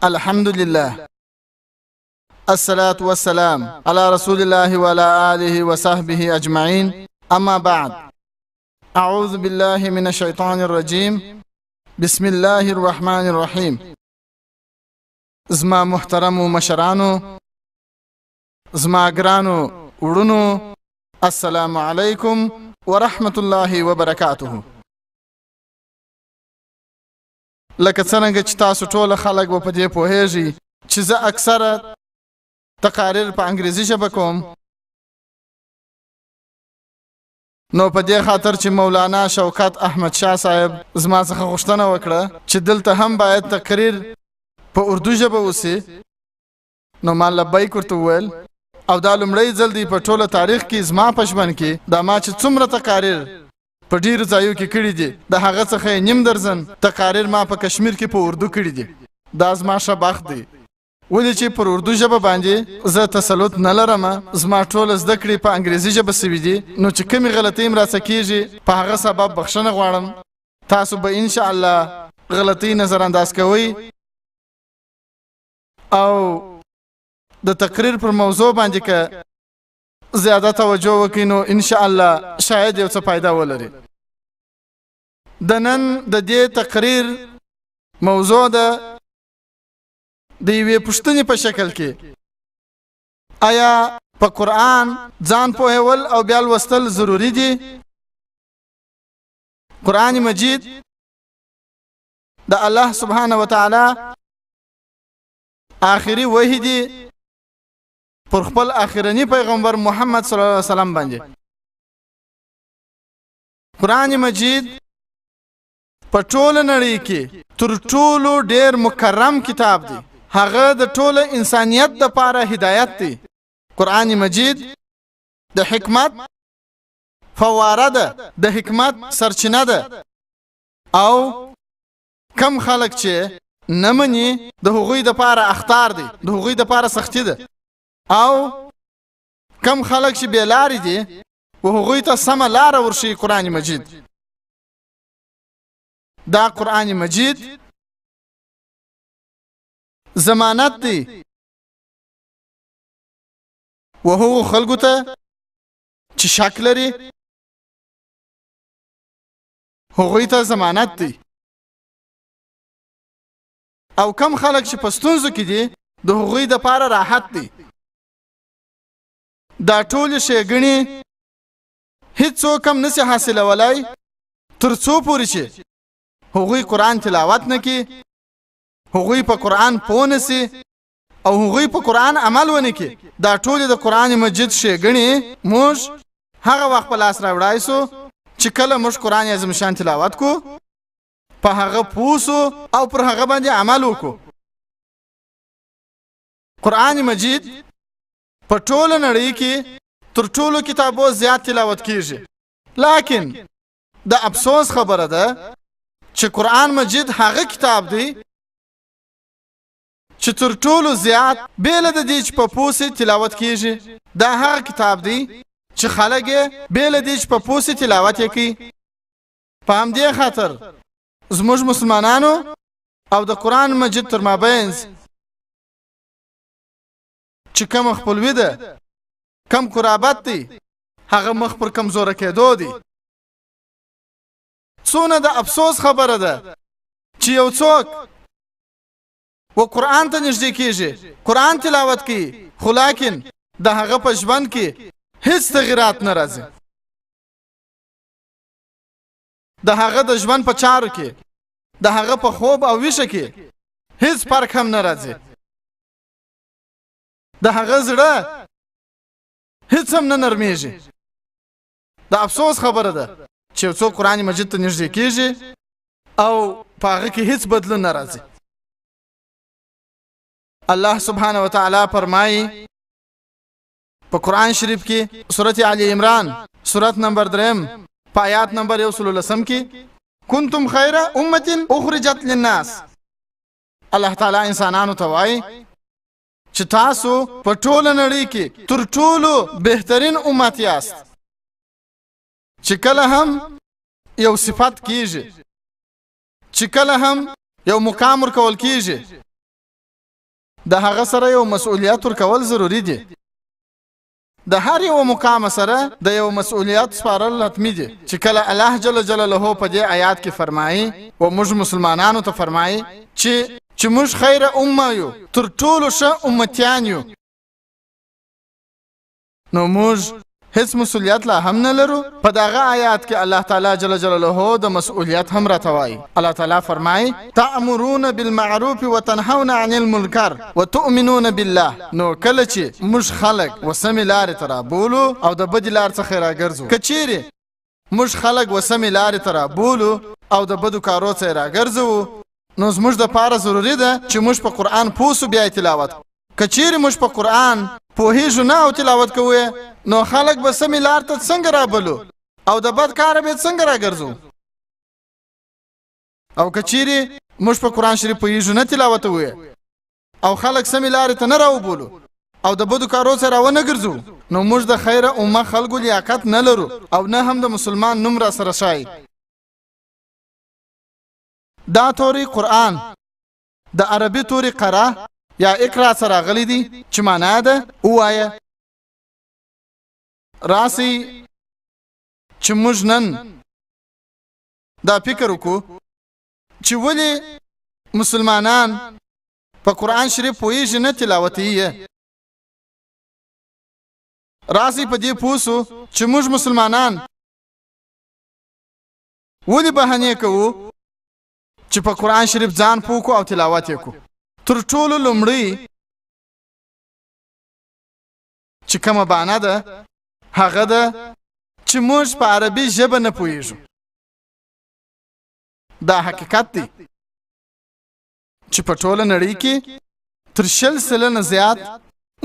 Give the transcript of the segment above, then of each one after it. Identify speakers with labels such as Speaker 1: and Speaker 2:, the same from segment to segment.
Speaker 1: الحمد لله الصلاة والسلام على رسول الله وعلى آله وصحبه أجمعين أما بعد أعوذ بالله من الشيطان الرجيم بسم الله الرحمن الرحيم زما محترم مشرانو زما ګرانو وړونو السلام علیکم ورحمة الله وبرکاته. لکه څنګه چې تاسو ټول خلک په دې پوهیږئ چې زه اکثره تقاریر په انګریزي ژبه کوم، نو په دې خاطر چې مولانا شوکت احمد شاه صاحب زما څخه غوښتنه وکړه چې دلته هم باید تقریر په اردو ژبه وسی، نو ما لبیک ورته وویل او دا لومړی ځل دی په ټوله تاریخ کې زما په ژوند کې دا ما چې څومره تقاریر په ډیرو ځایو کې کړي دي د هغه څخه نیم درزن تقاریر ما په کشمیر کې په اردو کړي دي. دا زما ښه بخت دی، ولې چې پر اردو ژبه باندې زه تسلط نه لرم. زما ټول زده کړې په انګریزي ژبه سوي دي، نو چې کومې غلطۍ م راڅه کېږي په هغه سبب بخښنه غواړم. تاسو به انشاءالله غلطۍ نظر انداز کوئ او د تقریر پر موضوع باندې که زیاده توجه وکړئ نو انشاءالله شاید یو څه فایده ولري. د نن د دې تقریر موضوع ده د یوې پوښتنې په شکل کې، آیا په قرآن ځان پوهول او بیا لوستل ضروري دي؟ قرآن مجید د الله سبحانه وتعالی آخري وحی دی پر خپل آخرنی پیغمبر محمد صلی الله علیه وسلم باندې. قرآن مجید په ټوله نړۍ کې تر ټولو ډیر مکرم کتاب دی، هغه د ټوله انسانیت دپاره هدایت دی. قرآن مجید د حکمت فواره ده، د حکمت سرچینه ده، او کم خلک چې نه مني د هغوی دپاره اختر دی، د هغوی دپاره سختی ده، او کم خلک چې بې لارې دي و هغوی ته سمه لاره ورښیي قرآن مجید. دا قرآن مجید ضمانت دی و هغو خلکو ته چې شک لري هغوی ته ضمانت دی، او کم خلک چې په ستونزو کې دي د هغوی دپاره راحت دی. دا ټول ښېګڼې هیڅوک هم نشي حاصلولی تر څو پورې چې هغوی قرآن تلاوت نه کړي، هغوی په قرآن پوه نشي او هغوی په قرآن عمل ونه کړي. دا ټولې د قرآن مجید ښېګڼې موږ هغه وخت په لاس راوړای سو چې کله موږ قرآن اعظم شان تلاوت کو، په هغه پوه سو او پر هغه باندې عمل وکړو. قرآن مجید په ټوله نړۍ کې تر ټولو کتابو زیات تلاوت کیږي، لیکن د افسوس خبره ده چې قرآن مجید هغه کتاب دی چې تر ټولو زیات بیله د دې چې په پوسې تلاوت کیږي. دا هغه کتاب دی چې خلک یې بیله دې چې په پوسې تلاوت یې کوي. په همدې خاطر زموږ مسلمانانو او د قرآن مجید تر مابینځ چې کم خپلوي ده، کم قرابت دی، هغه مخ پر کمزوره کېدو دی. څونه د افسوس خبره ده چې یو څوک و قرآن ته نږدې کېږي، قرآن تلاوت کوي، خو لیکن د هغه په ژوند کې هیڅ تغیرات نه راځي، د هغه د ژوند په چارو کې، د هغه په خوب او ویښه کې هیڅ فرق هم نه راځي، د هغه زړه هیڅ هم نه نرمیږي. د افسوس خبره ده چې یو څوک قرآن مجید ته نږدې کېږي او په هغه کې هیڅ بدلون نه راځي. الله سبحانه وتعالی فرمایي په قرآن شریف کې سورت آل عمران سورت نمبر 3 په آیات نمبر 110 کې کنتم خیر امة اخرجت للناس. الله تعالی انسانانو ته وایي چې تاسو په ټوله نړۍ کې تر ټولو بهترین امت یاست. چې کله هم یو صفت کیږي، چې کله هم یو مقام ورکول کیږي، د هغه سره یو مسؤلیت ورکول ضروری دي. د هر یو مقام سره د یو مسؤلیت سپارل حتمی دي چې کله الله جل جلاله په دې آیات کې فرمایي او موږ مسلمانانو ته فرمایي چې موږ خیره امه یو، تر ټولو ښه امتیان یو، نو موږ هیڅ مسؤلیت لا هم نه لرو. په دغه آیات کې الله تعالی جل جلاله د مسؤلیت هم راته وایي. الله تعالی فرمایي تأمرون بالمعروف وتنهون عن المنکر وتؤمنون بالله. نو کله چې موږ خلک وسمې لارې ته رابولو او د بدې لار څخه راګرځو، که چیرې موږ خلک وسمې لارې ته رابولو او د بدو کارو څخه راګرځو، نو زموږ دپاره ضروري ده چې موږ په قرآن پوه سو بیا تلاوت. که چیرې موږ په قرآن پوهېږو نه او تلاوت کوو، نو خلک به سمې لار ته څنګه رابلو او د بد کاره به څنګه راګرځو. او که چیرې موږ په قرآن شریف پوهېږو نه تلاوت کوو او خلک سمې لارې ته نه راوبولو او د بدو کارو سره راونه ګرځو، نو موږ د خیره امه خلکو لیاقت نه لرو او نه هم د مسلمان نوم را سره شای. دا توري قرآن د عربي توري قرا یا اقرا سره غلي دي چې معنا ده ووایه. راسي چې موږ نن دا فکر وکړو چې ولې مسلمانان په قرآن شریف پوهېږي نه تلاوت یې. راسي په دې پوه سو چې موږ مسلمانان ولې بهانې کوو چې په قرآن شریف ځان پوه کړو او تلاوت یې کړو. تر ټولو لومړی چې کومه بهانه ده هغه ده چې موږ په عربي ژبه نه پوهېږو. دا حقیقت دی چې په ټوله نړۍ کې تر 100 سلنه زیات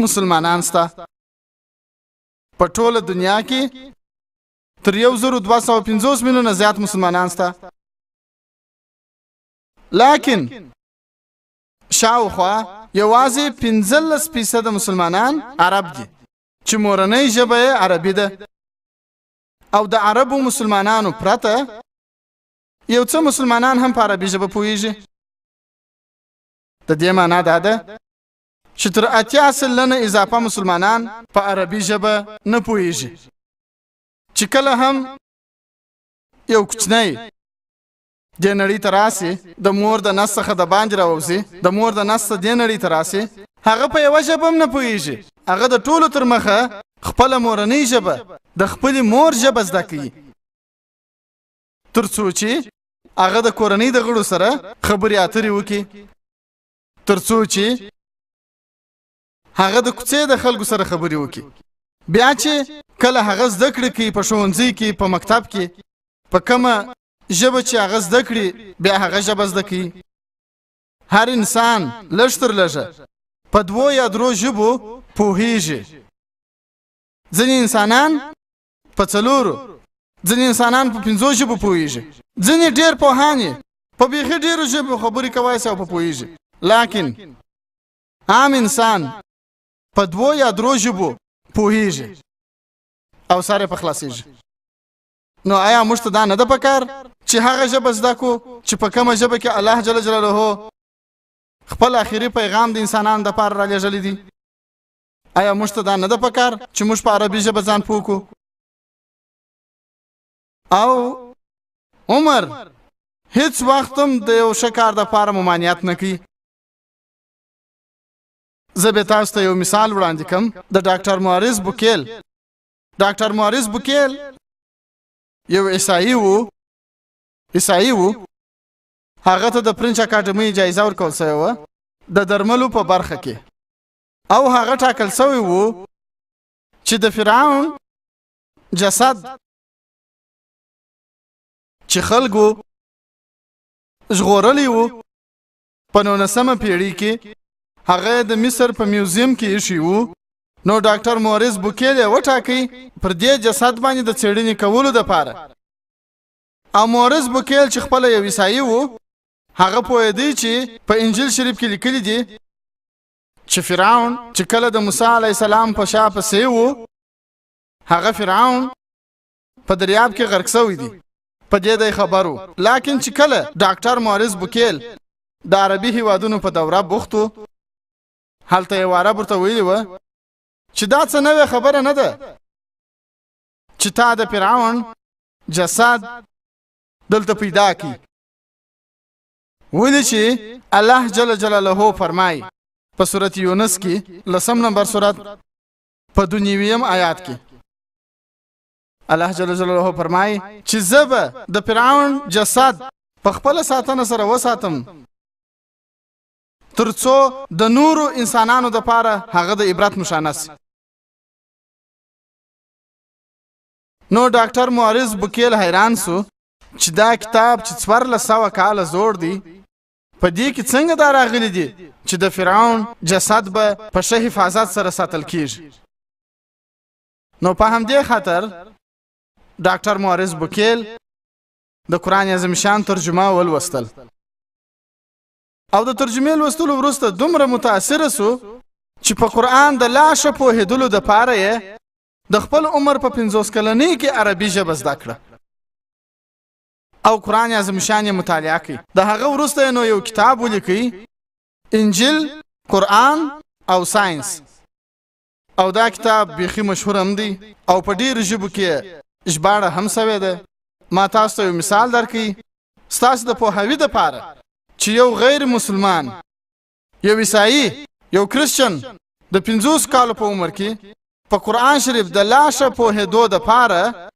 Speaker 1: مسلمانان سته. په ټوله دنیا کې تر 1250 میلیونه زیات مسلمانان سته. لیکن شاوخوا یوازې 15% مسلمانان عرب دي چې مورنۍ ژبه یې عربي ده. او د عربو مسلمانانو پرته یو څه مسلمانان هم په عربي ژبه پوهېږي. د دې معنا دا ده چې تر 80 سلنه اضافه مسلمانان په عربي ژبه نه پوهېږي. چې کله هم یو کوچنی دې نړۍ ته راسي، د مور د نس څخه د باندې راوځي، د مور د نس څخه دې نړۍ ته راسي، هغه په یوه ژبه هم نه پوهېږي. هغه د ټولو تر مخه خپله مورنۍ ژبه د خپلې مور ژبه زده کوي، تر څو چې هغه د کورنۍ د غړو سره خبرې اترې وکړي، تر څو چې هغه د کوڅې د خلکو سره خبرې وکړي. بیا چې کله هغه زده کړې کوي په ښوونځي کې، په مکتب کې، په کومه ژبه چې هغه زده کړي بیا هغه ژبه زده کوي. هر انسان لږ تر لږه په 2 یا 3 ژبو پوهېږي. ځینې انسانان په 4، ځینې انسانان په 5 ژبو پوهېږي، ځینې ډېر پوهان په بیخي ډېرو ژبو خبرې کولی شي او په پوهېږي. لیکن عام انسان په 2 یا 3 ژبو پوهېږي او سره په خلاصېږي. نو آیا موږ ته دا نه ده پکار چې هغه ژبه زده کړو چې په کومه ژبه کې الله جل جلاله خپل آخري پیغام د انسانانو دپاره رالیږلی دی؟ آیا موږ ته دا نه ده پکار چې موږ په عربي ژبه ځان پوه کړو؟ او عمر هیڅ وخت هم د یو ښه کار دپاره ممانعت نه کوي. زه به تاسو ته یو مثال وړاندې کوم د ډاکټر معرض بوکیل. ډاکټر معرض بوکیل یو عیسائی وو. هغه ته د فرنچ اکاډمۍ جایزه ورکول شوې وه د درملو په برخه کې، او هغه ټاکل شوی وو چې د فرعون جسد چې خلکو ژغورلی وو په 19مه پیړۍ کې، هغه د مصر په میوزیم کې ایښی وو. نو ډاکټر معرض بوکیل یې وټاکی پر دې جسد باندې د څېړنې کولو دپاره. او معرض بوکیل چې خپله یو عیسائی وو، هغه پوهېدی چې په انجیل شریف کې لیکلی دي چې فرعون چې کله د موسی علیه السلام په شا پسې وو، هغه فرعون په دریاب کې غرق شوی دی، په دې دی خبر وو. لیکن چې کله ډاکټر معرض بوکیل د عربي هیوادونو په دوره بوخت وو، هلته یو عرب ورته ویلي وه چې دا څه نوې خبره نه ده چې تا د فرعون جسد دلته پیدا کی. ولې چې الله جل جلاله فرمایي په سورت یونس کې 10 نمبر سورت په 2 آیات کې الله جل جلاله فرمایي چې زه به د فرعون جسد په خپل ساتنه سره وساتم ترڅو د نورو انسانانو د پاره هغه د عبرت نشانه سي. نو ډاکټر معرض بوکیل حیران سو چې دا کتاب چې 1400 کاله زوړ دی په دې کې څنګه دا راغلي دي چې د فرعون جسد به په ښه حفاظت سره ساتل کیږي. نو په همدې خاطر ډاکټر معرض بوکیل د قرآن عظیم شان ترجمه ولوستل او د ترجمې لوستلو وروسته دومره متاثره سو چې په قرآن د لا ښه پوهېدلو دپاره یې د خپل عمر په 50 کلنۍ کې عربي ژبه زده کړه او قرآن عظیم شان یې مطالعه کوي. د هغه وروسته نو یو کتاب ولیکي انجیل، قرآن او ساينس، او دا کتاب بیخي مشهور هم دی او په ډېرو ژبو کې ژباړه هم سوې ده. ما تاسو ته یو مثال درکوي ستاسو د پوهاوي دپاره چې یو غیر مسلمان، یو عیسائی، یو کرسچن د 50 کالو په عمر کې په قرآن شریف د لا ښه پوهېدو دپاره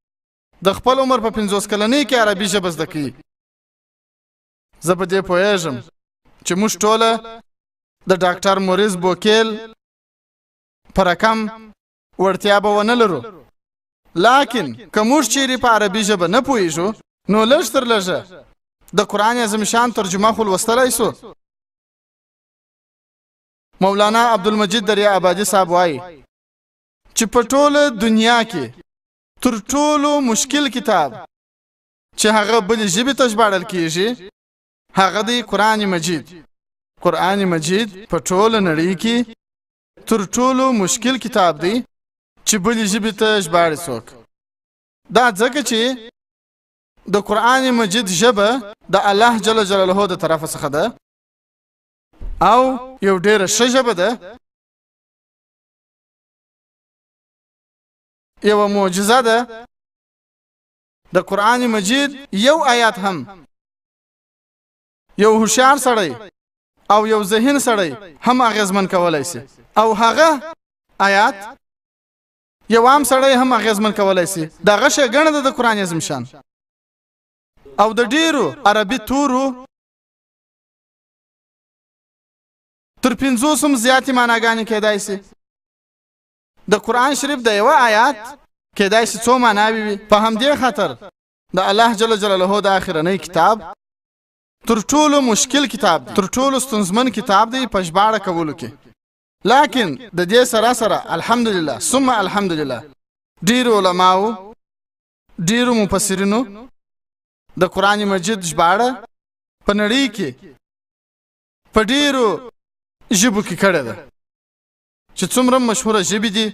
Speaker 1: د خپل عمر په 50 کلنۍ کې عربي ژبه زده کوي. زه په دې پوهېږم چې موږ ټوله د ډاکټر معرض بوکیل په رقم وړتیا به ونه لرو، لیکن که موږ چیرې په عربي ژبه نه پوهېږو نو لږ تر لږه د قرآن عظیم شان ترجمه خو لوستلی سو. مولانا عبدالمجید دریا آبادي صاحب وایي چې په ټوله دنیا کې تر ټولو مشکل کتاب چې هغه بلې ژبې ته ژباړل کیږي هغه دی قرآن مجید. قرآن مجید په ټوله نړۍ کې تر ټولو مشکل کتاب دی چې بلې ژبې ته ژباړي څوک. دا ځکه چې د قرآن مجید ژبه د الله جل جلاله د طرفه څخه ده او یو ډېره ښه ژبه ده، یو معجزه ده. د قرآن مجید یو آیات هم یو هوښیار سړی او یو ذهین سړی هم اغیزمن کولای شي او هغه آیات یو عام سړی هم اغیزمن کولای شي. دغه ښېګڼه ده د قرآن عظیم شان او د ډیرو عربي تورو تر 50 زیاتې معناګانې کېدای شي. د قرآن شریف د یو آیات کېدای شي 2 معناوې وي. په همدې خاطر د الله جل جلاله د اخرنۍ کتاب تر ټولو مشکل کتاب دی، تر ټولو ستونزمن کتاب دی په ژباړه کولو کې. لیکن د دې سره سره الحمدلله ثم الحمدلله ډیرو علماو، ډیرو مفسرینو د قرآن مجید ژباړه په نړۍ کې په ډیرو ژبو کې کړې ده چې څومره مشهوره ژبې دي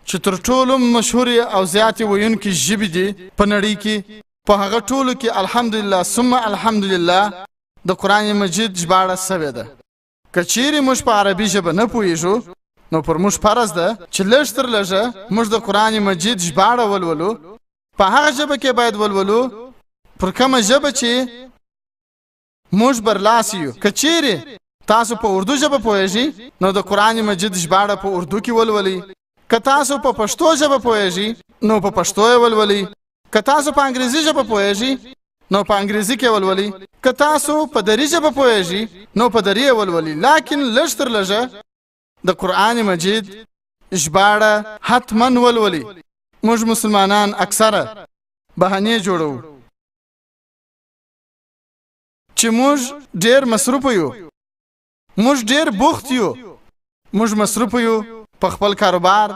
Speaker 1: چې تر ټولو مشهورې او زیاتې ویونکې ژبې دي په نړۍ کې، په هغه ټولو کې الحمدلله ثم الحمدلله د قرآن مجید ژباړه سوې ده. که چیرې موږ په عربي ژبه نه پوهېږو نو پر موږ فرض ده چې لږ تر لږه موږ د قرآن مجید ژباړه ولولو. په هغه ژبه کې باید ولولو پر کومه ژبه چې موږ برلاسی یو. که چیرې تاسو په اردو ژبه پوهېږئ نو د قرآن مجید ژباړه په اردو کې ولولئ. که تاسو په پښتو ژبه پوهېږئ نو په پښتو یې ولولئ. که تاسو په انګریزي ژبه پوهېږئ نو په انګریزي کې ولولئ. که تاسو په دري ژبه پوهېږئ نو په دري یې ولولئ. لیکن لږ تر لږه د قرآن مجید ژباړه حتما ولولئ. موږ مسلمانان اکثره بهانې جوړو چې موږ ډېر مصروف یو، موږ ډېر بوخت یو، موږ مصروف یو په خپل کاروبار،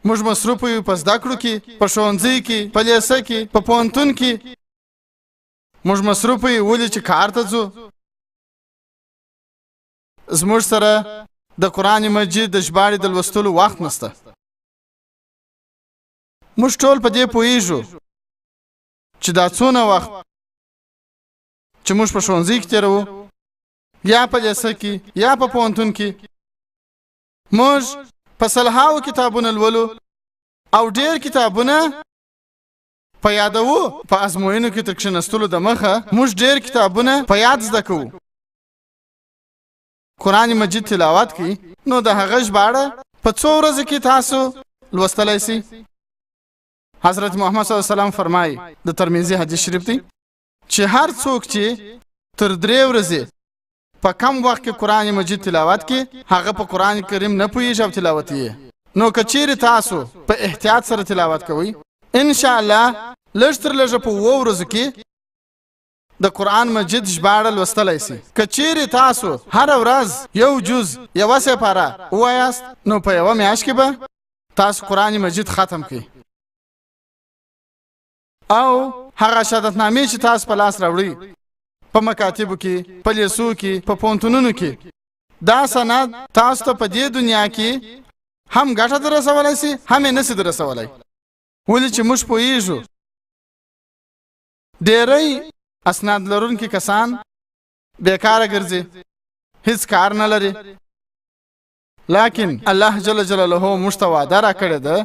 Speaker 1: موږ مصروف یو په زده کړو کې، په ښوونځي کې، په لیسه کې، په پوهنتون کې. موږ مصروف یو ولې چې کار ته ځو. زموږ سره د قرآن مجید د ژباړې د لوستلو وخت نشته. موږ ټول په دې پوهېږو چې دا څونه وخت چې موږ په ښوونځي کې تېروو یا په لیسه کې یا په پوهنتون کې موږ په سلهاو کتابونه لولو او ډېر کتابونه په یادوو. په ازموینو کې تر کښېنستلو د مخه موږ ډېر کتابونه په یاد زده کوو. قرآن مجید تلاوت کی نو د هغه ژباړه په څو ورځو کې تاسو لوستلی سي. حضرت محمد صلی الله علیه وسلم فرمایي د ترمذي حدیث شریف دی چې هر څوک چې تر 3 ورځې په کم وخت کې قرآن مجید تلاوت کی هغه په قرآن کریم نه پوهیږي او تلاوت یې. نو که چیرې تاسو په احتیاط سره تلاوت کوئ ان شاء الله لږ تر لږه په 2 ورځو کې د قرآن مجید ژباړه لوستلی سي. که چیرې تاسو هر ورځ یو جز یوه سپاره ووایاست نو په یوه میاشت کې به تاسو قرآن مجید ختم کړئ. او هغه شهادتنامې چې تاسو په لاس راوړئ په مکاتبو کې، په لیسو کې، په پوهنتونونو کې، دا سند تاسو ته په دې دنیا کې هم ګټه در رسولی سي هم یې نسي در رسولی. ولې چې موږ پوهیږو ډېری اسناد لرونکي کسان بیکاره ګرځي، هیڅ کار نه لري. لیکن الله جل جلاله موږ ته وعده راکړې ده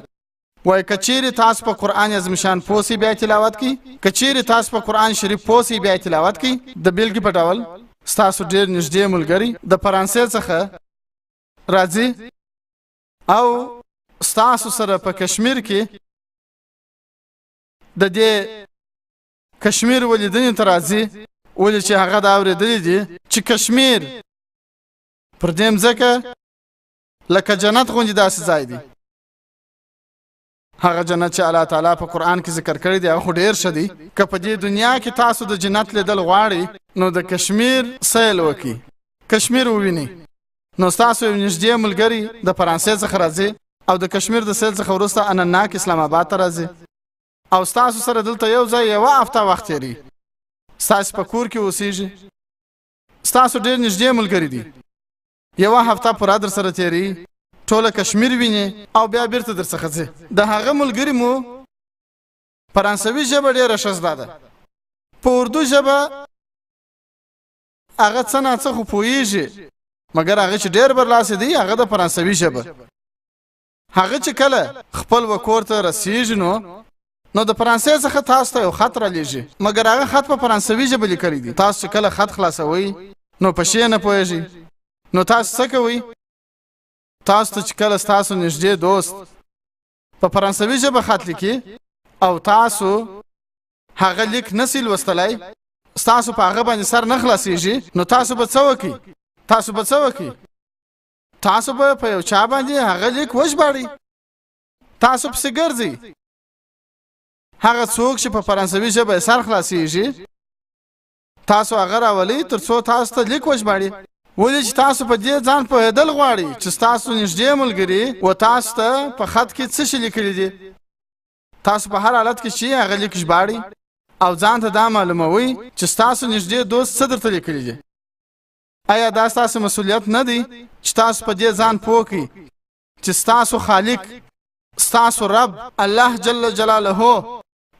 Speaker 1: وایي که چیرې تاسو په قرآن عظیم شان پوه سئ بیا تلاوت کړئ، که چیرې تاسو په قرآن شریف پوه سئ بیا تلاوت کړئ. د بیلګې په ډول ستاسو ډېر نږدې ملګري د فرانسې څخه راځي او ستاسو سره په کشمیر کې د دې کشمیر ولیدنې ته راځي. ولې چې هغه دا اورېدلی دي چې کشمیر پر دې مځکه لکه جنت غوندې داسې ځای دی. هغه جنت چې الله تعالی په قرآن کې ذکر کړی دی هغه خو ډېر ښه دی. که په دې دنیا کې تاسو د جنت لیدل غواړئ نو د کشمیر سیل وکړئ، کشمیر ووینئ. نو ستاسو یو نږدې ملګري د فرانسې څخه راځي او د کشمیر د سیل څخه وروسته انناک اسلام آباد ته راځي او ستاسو سره دلته یو ځای 1 هفته وخت تیری، ستاسو په کور کې اوسېږي، ستاسو ډېر نږدې ملګري دي، 1 هفته پوره در سره تیری، ټوله کشمیر ویني او بیا بیرته در څخه ځي. د هغه ملګري مو فرانسوي ژبه ډېره ښه زده ده، په اردو ژبه هغه څه نه څه خو پوهېږي، مګر هغه چې ډېر برلاسې دی هغه د فرانسوي ژبه. هغه چې کله خپل وکور ته رسېږي نو د فرانسې څخه تاسو ته یو خط رالیږي، مګر هغه خط په فرانسوي ژبه لیکلی دی. تاسو چې کله خط خلاصوئ نو په شی نه پوهېږئ. نو تاسو څه کوئ؟ تاسو ته چې کله ستاسو نږدې دوست په فرانسوي ژبه خط لیکي او تاسو هغه لیک نسئ لوستلی، ستاسو په هغه باندې سر نه خلاصېږي، نو تاسو به څه وکئ؟ تاسو به په یو چا باندې هغه لیک وژباړئ، تاسو پسې ګرځئ. هغه څوک چې په فرانسوي ژبه سر خلاصېږي تاسو هغه راولئ تر څو تاسو ته لیک وژباړي. ولې چې تاسو په دې ځان پوهېدل غواړئ چې ستاسو نږدې ملګري و تاسو ته په خط کې څه شي لیکلي دي. تاسو په هر حالت کې چې هغه لیک ژباړئ او ځان ته دا معلوموئ چې ستاسو نږدې دوست څه درته لیکلي دي. آیا دا ستاسو مسؤلیت نه دی چې تاسو په دې ځان پوه کړئ چې ستاسو خالق، ستاسو رب الله جل جلاله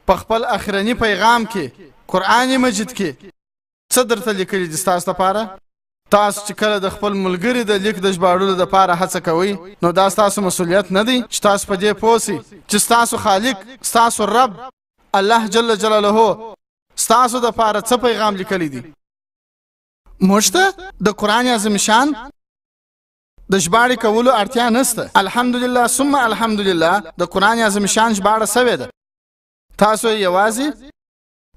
Speaker 1: په خپل اخرنی پیغام کې قرآن مجید کې څه درته لیکلي دي ستاسو لپاره؟ تاسو چې کله د خپل ملګري د لیک د ژباړلو لپاره هڅه کوئ نو دا ستاسو مسؤلیت نه دی چې تاسو په دې پوه سئ چې ستاسو خالق، ستاسو رب الله جل جلاله ستاسو لپاره څه پیغام لیکلی دی؟ موږ ته د قرآن عظیم شان د ژباړې کولو اړتیا نشته. الحمدلله ثم الحمدلله د قرآن عظیم شان ژباړه سوې ده. تاسو یوازې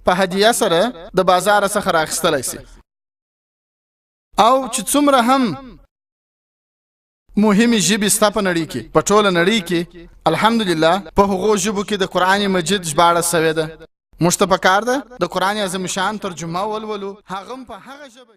Speaker 1: په هدیه سره د بازار څخه راخیستلی سئ. او چې څومره هم مهمې ژبې ستا په نړۍ کې، په ټوله نړۍ کې الحمدلله په هغو ژبو کې د قرآن مجید ژباړه سوې ده. موږ ته پکار ده د قرآن عظیم شان ترجمه ولولو، هغه په هغه ژبه